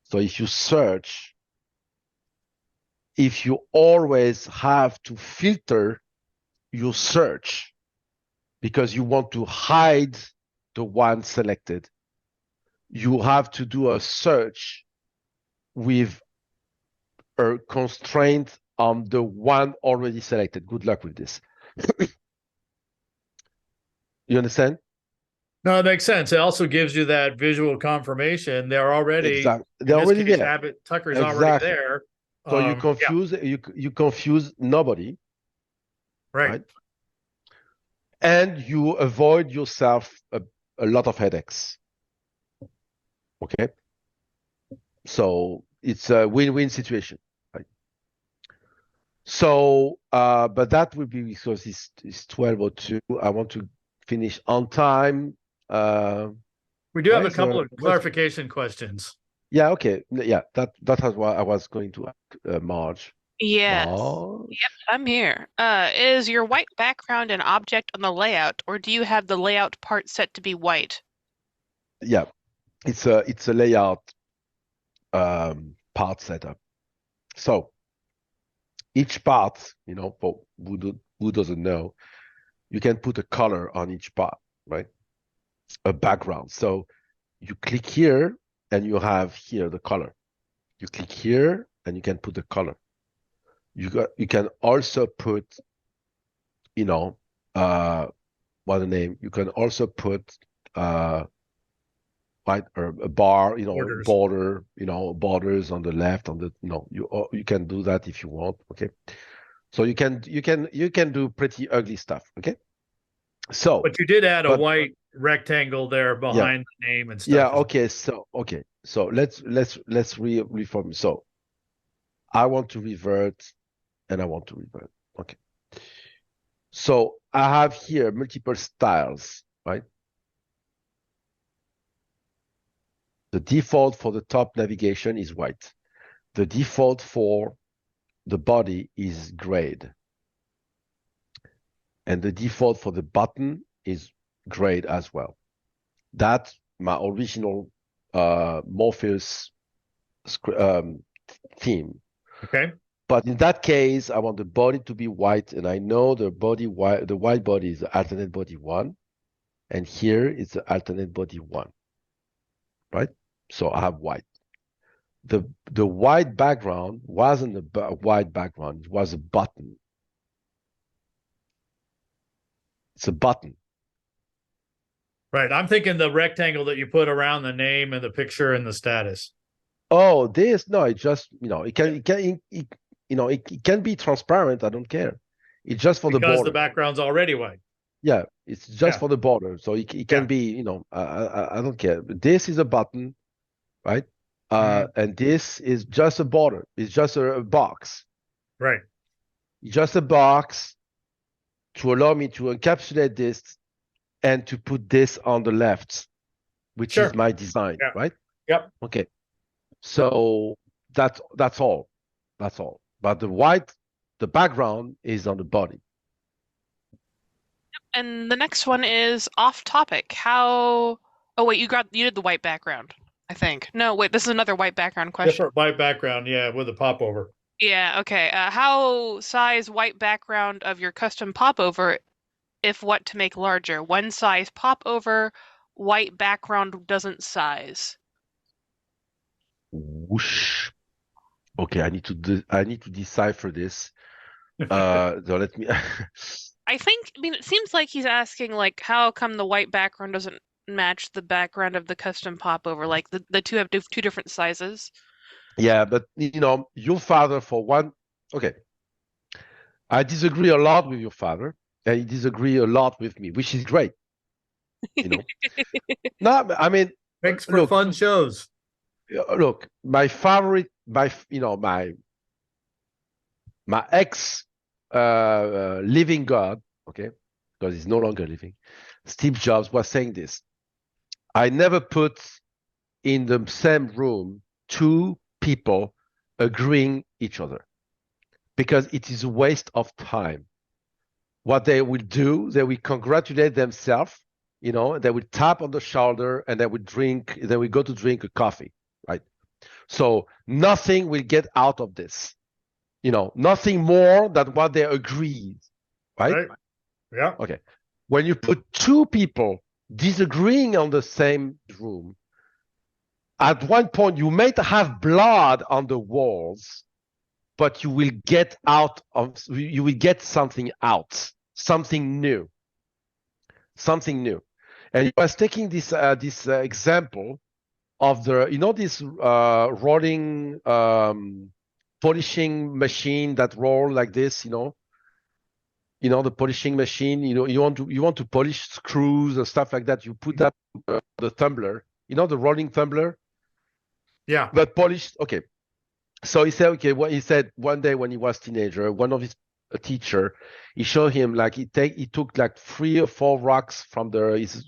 So if you search, if you always have to filter your search because you want to hide the one selected, you have to do a search with a constraint on the one already selected. Good luck with this. You understand? No, it makes sense. It also gives you that visual confirmation. They're already, Exactly. in They're this already case, there. Abbott Tucker's already Exactly. there. So you Yeah. confuse nobody, Right. right? And you avoid yourself a lot of headaches. Okay. So it's a win-win situation, right? So, but that will be because it's 12:02. I want to finish on time. We do have a couple of clarification questions. Yeah, okay. Yeah, that was what I was going to ask, Marge. Yes. Marge? Yep, I'm here. Is your white background an object on the layout, or do you have the layout part set to be white? Yeah, it's a layout part setup. So each part, you know, for who doesn't know, you can put a color on each part, right? A background. So you click here and you have here the color. You click here and you can put the color. You can also put, you know, what the name. You can also put right or a bar, you know, Borders. border, you know, borders on the left, on the you can do that if you want. Okay. So you can do pretty ugly stuff. Okay. So But you did add a but white rectangle there yeah, behind the name and stuff. yeah, okay. So let's reform. So I want to revert and I want to revert. Okay. So I have here multiple styles, right? The default for the top navigation is white. The default for the body is grayed. And the default for the button is grayed as well. That's my original Morpheus theme. Okay. But in that case, I want the body to be white, and I know the white body is the alternate body 1, and here is the alternate body 1, right? So I have white. The white background wasn't a white background, it was a button. It's a button. Right. I'm thinking the rectangle that you put around the name and the picture and the status. Oh, no, it just, it can be transparent. I don't care. It's just for the Because border. the background's already white. Yeah, it's just for the border. So it can be, I don't care. This is a button, right? And this is just a border. It's just a box. Right. Just a box to allow me to encapsulate this and to put this on the left, which is my design, right? Yep. Okay. So that's all. That's all. But the background is on the body. And the next one is off topic. How? Oh wait, you did the white background, I think. No, wait, this is another white background question. Different white background, yeah, with a popover. Yeah, okay. How size white background of your custom popover, if what to make larger? One size popover, white background doesn't size. Whoosh. Okay, I need to decipher this. So let me. I mean, it seems like he's asking, like, how come the white background doesn't match the background of the custom popover? Like, the two have two different sizes. Yeah, but your father for one. Okay, I disagree a lot with your father, and he disagree a lot with me, which is great. No, I mean, makes for fun shows. Look, my favorite, my ex living God, okay, because he's no longer living, Steve Jobs was saying this. I never put in the same room two people agreeing each other because it is a waste of time. What they will do, they will congratulate themselves, they will tap on the shoulder and they will go to drink a coffee, right? So nothing will get out of this. Nothing more than what they agreed, right? Yeah. Okay. When you put two people disagreeing on the same room, at one point you might have blood on the walls, but you will get something out, something new. And he was taking this example of this rolling polishing machine that roll like this, the polishing machine, you want to polish screws or stuff like that. You put that the tumbler, the rolling tumbler. Yeah. But polished. Okay. So he said, okay, he said one day when he was teenager, one of his teacher, he showed him like he took like 3 or 4 rocks from his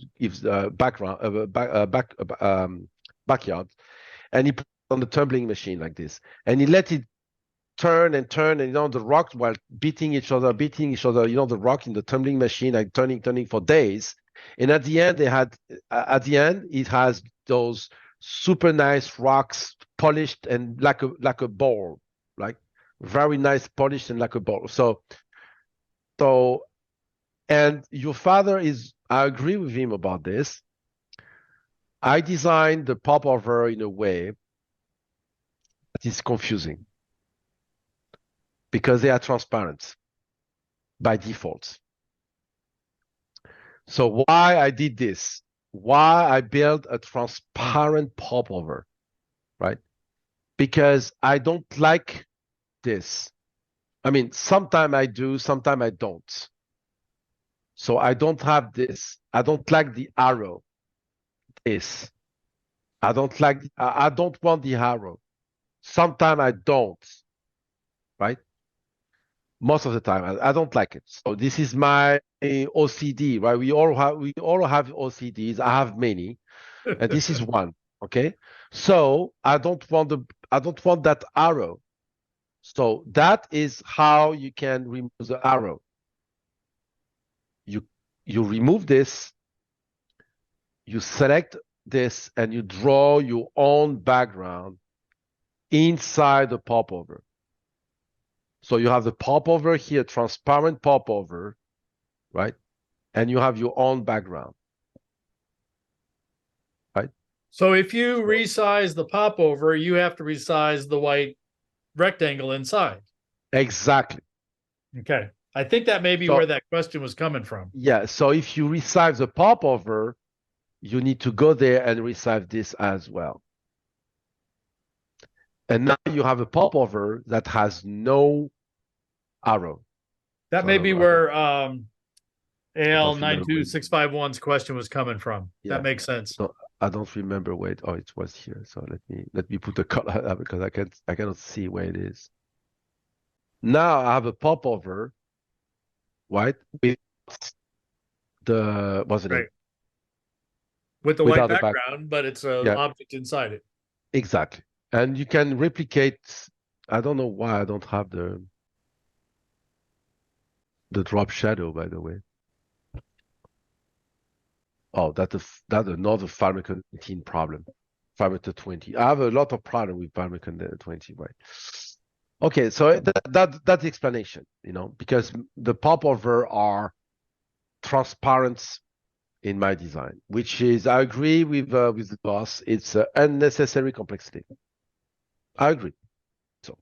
backyard, and he put it on the tumbling machine like this, and he let it turn and turn, and the rocks while beating each other, the rock in the tumbling machine, like turning for days. And at the end, it has those super nice rocks polished and like a ball, like very nice polished and like a ball. So and your father I agree with him about this. I designed the popover in a way that is confusing because they are transparent by default. So why I did this, why I built a transparent popover, right? Because I don't like this. I mean, sometimes I do, sometimes I don't. So I don't have this. I don't like the arrow. I don't want the arrow. Sometimes I don't, right? most of the time. I don't like it. So this is my OCD, right? We all have OCDs. I have many, and this is one. Okay, so I don't want that arrow. So that is how you can remove the arrow. You remove this, you select this, and you draw your own background inside the popover. So you have the popover here, transparent popover, right? And you have your own background, right? So if you resize the popover, you have to resize the white rectangle inside. Exactly. Okay. I think that may be where that question was coming from. Yeah. So if you resize the popover, you need to go there and resize this as well. And now you have a popover that has no arrow. That may be where AL92651's question was coming from. Yeah. That makes sense. So I don't remember where it was here. So let me put a color because I cannot see where it is. Now I have a popover, right? With the what's it name? With the white background, but it's an object inside it. Exactly. And you can replicate. I don't know why I don't have the drop shadow, by the way. Oh, that's another FileMaker 19 problem. FileMaker 20. I have a lot of problem with FileMaker 20, right? Okay, so that's the explanation, because the popover are transparent in my design, which is, I agree with the boss. It's unnecessary complexity. I agree. So,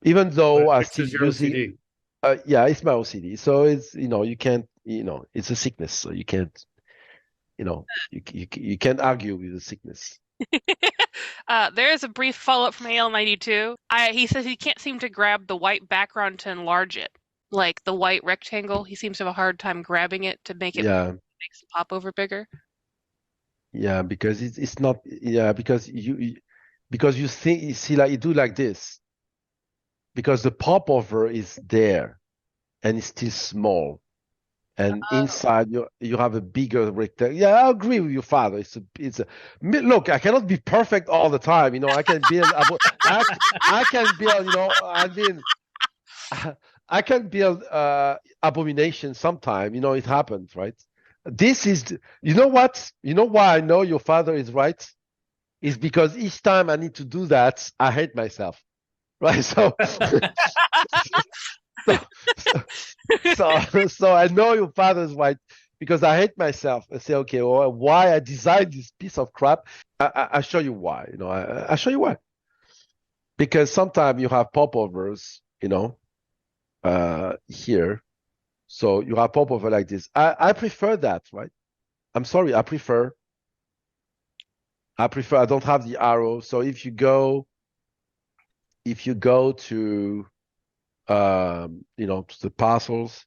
even though I still using, it's my OCD. So it's you can't, it's a sickness. So you can't, you can't argue with the sickness. There is a brief follow-up from AL92. He says he can't seem to grab the white background to enlarge it. Like the white rectangle, he seems to have a hard time grabbing it to make it makes the popover bigger. Yeah, because it's not. Yeah, because you see like you do like this, because the popover is there, and it's still small, and inside you have a bigger rectangle. Yeah, I agree with your father. It's a look. I cannot be perfect all the time. I can build. I can build. I can build abomination sometime. It happens, right? This is, what? Why I know your father is right? Is because each time I need to do that, I hate myself, right? So, so I know your father is right because I hate myself. I say, okay, well, why I designed this piece of crap? I show you why. I show you why. Because sometimes you have popovers, here. So you have popover like this. I prefer that, right? I'm sorry, I prefer. I don't have the arrow. So if you go to to the parcels,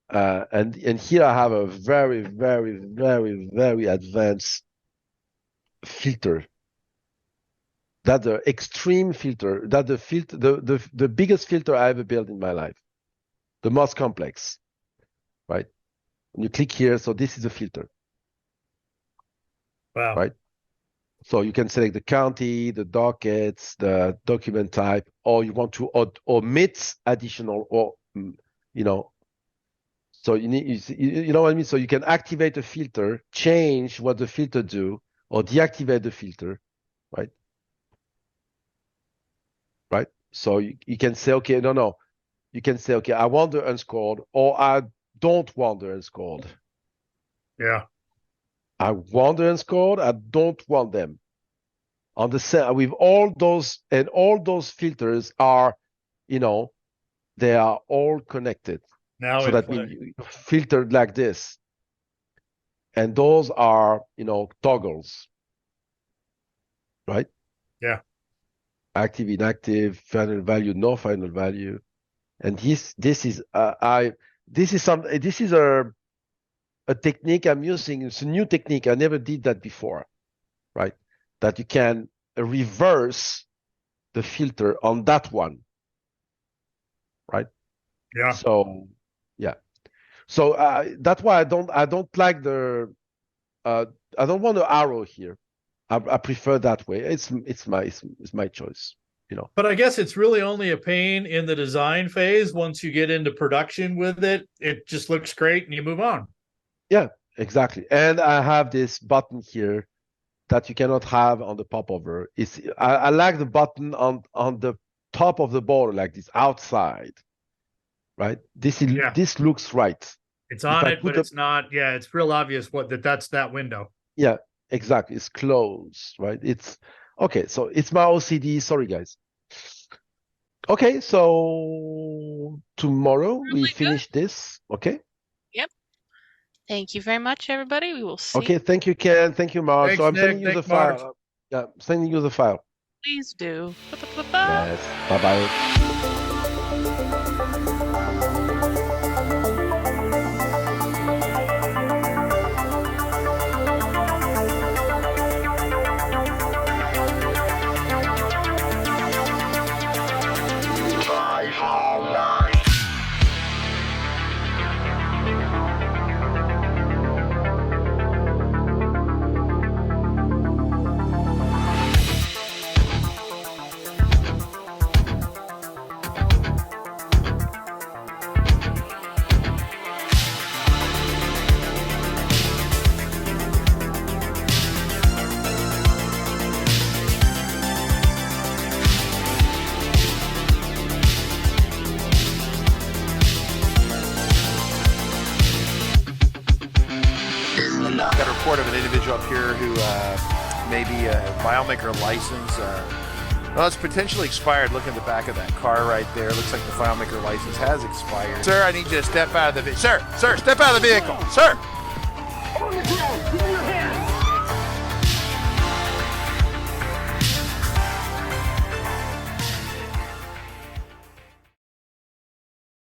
and here I have a very, very, very, very advanced filter. That's the extreme filter. That's the filter, the biggest filter I ever built in my life. The most complex, right? When you click here, so this is a filter. Wow. Right? So you can select the county, the dockets, the document type, or you want to omit additional, or so you need, you know what I mean? So you can activate a filter, change what the filter do, or deactivate the filter, right? Right? So you can say, okay, no. You can say, okay, I want the unscored, or I don't want the unscored. Yeah. I want the unscored, I don't want them. On the set, with all those, and all those filters are, they are all connected. Now so that means filtered like this. And those are, toggles. Right? Yeah. Active, inactive, final value, no final value. And this is a technique I'm using. It's a new technique. I never did that before, right? That you can reverse the filter on that one. right? Yeah. So yeah. So that's why I don't like the I don't want the arrow here. I prefer that way. It's my choice, you know. But I guess it's really only a pain in the design phase. Once you get into production with it, it just looks great and you move on. Yeah, exactly. And I have this button here that you cannot have on the popover. I like the button on the top of the border, like this outside, right? This looks right. It's on it, but it's not. Yeah, it's real obvious that's that window. Yeah, exactly. It's closed, right? It's okay. So it's my OCD. Sorry, guys. Okay, so tomorrow we finish this. Okay. Yep. Thank you very much, everybody. We will see. Okay. Thank you, Ken. Thank you, Mark. Thanks, so I'm Nick. sending you the Mark. file. Yeah, sending you the file. Please do. Yes. Bye-bye. Got a report of an individual up here who may be a FileMaker license. Well, it's potentially expired. Look at the back of that car right there. Looks like the FileMaker license has expired. Sir, I need you to step out of the vehicle. Sir, step out of the vehicle. Sir!